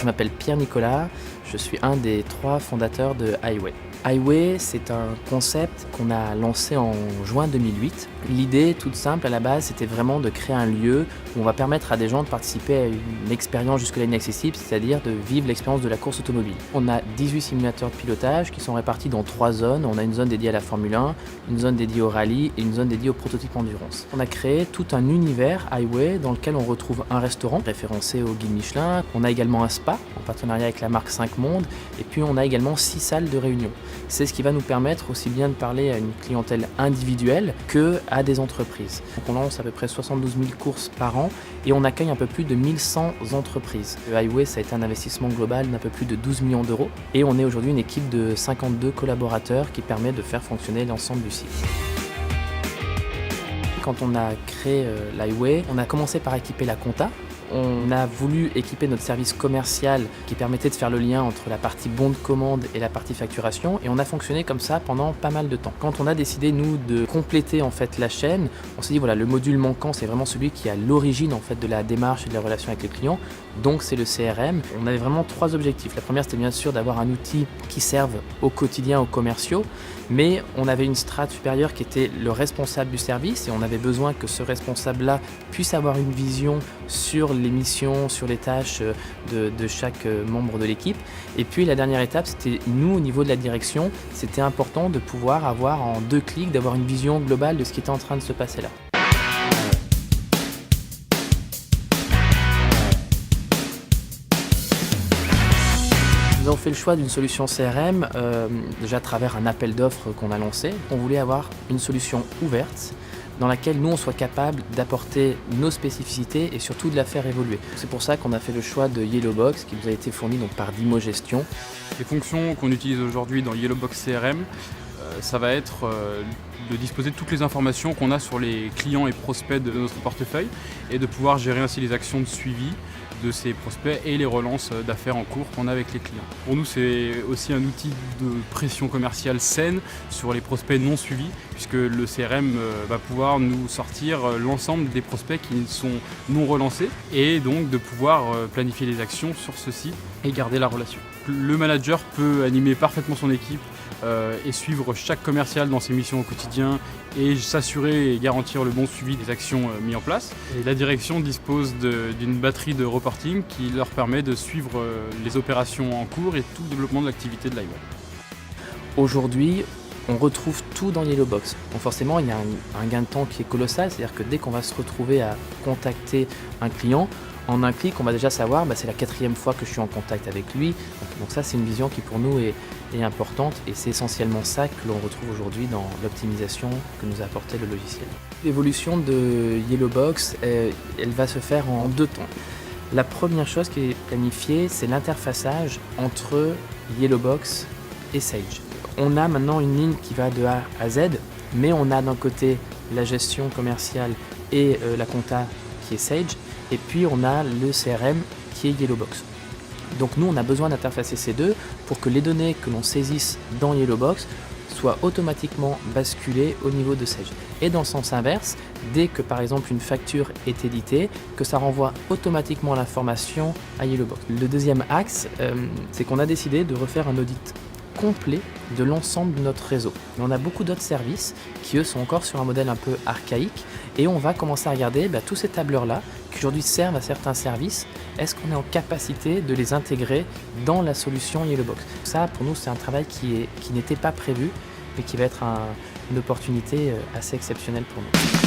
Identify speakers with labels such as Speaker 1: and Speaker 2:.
Speaker 1: Je m'appelle Pierre Nicolas, je suis un des 3 fondateurs de Highway. Highway, c'est un concept qu'on a lancé en juin 2008. L'idée, toute simple à la base, c'était vraiment de créer un lieu où on va permettre à des gens de participer à une expérience jusque-là inaccessible, c'est-à-dire de vivre l'expérience de la course automobile. On a 18 simulateurs de pilotage qui sont répartis dans 3 zones. On a une zone dédiée à la Formule 1, une zone dédiée au rallye et une zone dédiée au prototype endurance. On a créé tout un univers Highway dans lequel on retrouve un restaurant référencé au guide Michelin. On a également un spa en partenariat avec la marque 5 Monde et puis on a également 6 salles de réunion. C'est ce qui va nous permettre aussi bien de parler à une clientèle individuelle que à des entreprises. Donc on lance à peu près 72 000 courses par an et on accueille un peu plus de 1100 entreprises. Le Highway, ça a été un investissement global d'un peu plus de 12 millions d'euros et on est aujourd'hui une équipe de 52 collaborateurs qui permet de faire fonctionner l'ensemble du site. Quand on a créé l'Highway, on a commencé par équiper la compta. On a voulu équiper notre service commercial qui permettait de faire le lien entre la partie bon de commande et la partie facturation et on a fonctionné comme ça pendant pas mal de temps. Quand on a décidé nous de compléter en fait la chaîne, on s'est dit voilà, le module manquant c'est vraiment celui qui est à l'origine en fait de la démarche et de la relation avec les clients, donc c'est le CRM. On avait vraiment 3 objectifs. La première c'était bien sûr d'avoir un outil qui serve au quotidien aux commerciaux, mais on avait une strate supérieure qui était le responsable du service et on avait besoin que ce responsable-là puisse avoir une vision sur les missions, sur les tâches de chaque membre de l'équipe. Et puis la dernière étape, c'était nous au niveau de la direction, c'était important de pouvoir avoir en 2 clics, d'avoir une vision globale de ce qui était en train de se passer là. Nous avons fait le choix d'une solution CRM, déjà à travers un appel d'offres qu'on a lancé. On voulait avoir une solution ouverte dans laquelle nous on soit capable d'apporter nos spécificités et surtout de la faire évoluer. C'est pour ça qu'on a fait le choix de Yellowbox qui nous a été fourni donc par Dimo Gestion.
Speaker 2: Les fonctions qu'on utilise aujourd'hui dans Yellowbox CRM, ça va être de disposer de toutes les informations qu'on a sur les clients et prospects de notre portefeuille et de pouvoir gérer ainsi les actions de suivi de ces prospects et les relances d'affaires en cours qu'on a avec les clients. Pour nous, c'est aussi un outil de pression commerciale saine sur les prospects non suivis, puisque le CRM va pouvoir nous sortir l'ensemble des prospects qui sont non relancés et donc de pouvoir planifier les actions sur ceci et garder la relation. Le manager peut animer parfaitement son équipe et suivre chaque commercial dans ses missions au quotidien et s'assurer et garantir le bon suivi des actions mises en place. Et la direction dispose d'une batterie de reporting qui leur permet de suivre les opérations en cours et tout le développement de l'activité de l'Highway.
Speaker 1: Aujourd'hui, on retrouve tout dans Yellowbox. Donc forcément, il y a un gain de temps qui est colossal, c'est-à-dire que dès qu'on va se retrouver à contacter un client, en un clic, on va déjà savoir, c'est la 4e fois que je suis en contact avec lui. Donc ça, c'est une vision qui pour nous est importante et c'est essentiellement ça que l'on retrouve aujourd'hui dans l'optimisation que nous a apporté le logiciel. L'évolution de Yellowbox, elle va se faire en 2 temps. La première chose qui est planifiée, c'est l'interfaçage entre Yellowbox et Sage. On a maintenant une ligne qui va de A à Z, mais on a d'un côté la gestion commerciale et la compta qui est Sage, et puis on a le CRM qui est Yellowbox. Donc nous on a besoin d'interfacer ces deux pour que les données que l'on saisisse dans Yellowbox soient automatiquement basculées au niveau de Sage. Et dans le sens inverse, dès que par exemple une facture est éditée, que ça renvoie automatiquement l'information à Yellowbox. Le deuxième axe, c'est qu'on a décidé de refaire un audit complet de l'ensemble de notre réseau. Mais on a beaucoup d'autres services qui eux sont encore sur un modèle un peu archaïque et on va commencer à regarder tous ces tableurs-là qui aujourd'hui servent à certains services, est-ce qu'on est en capacité de les intégrer dans la solution Yellowbox? Ça pour nous c'est un travail qui n'était pas prévu mais qui va être une opportunité assez exceptionnelle pour nous.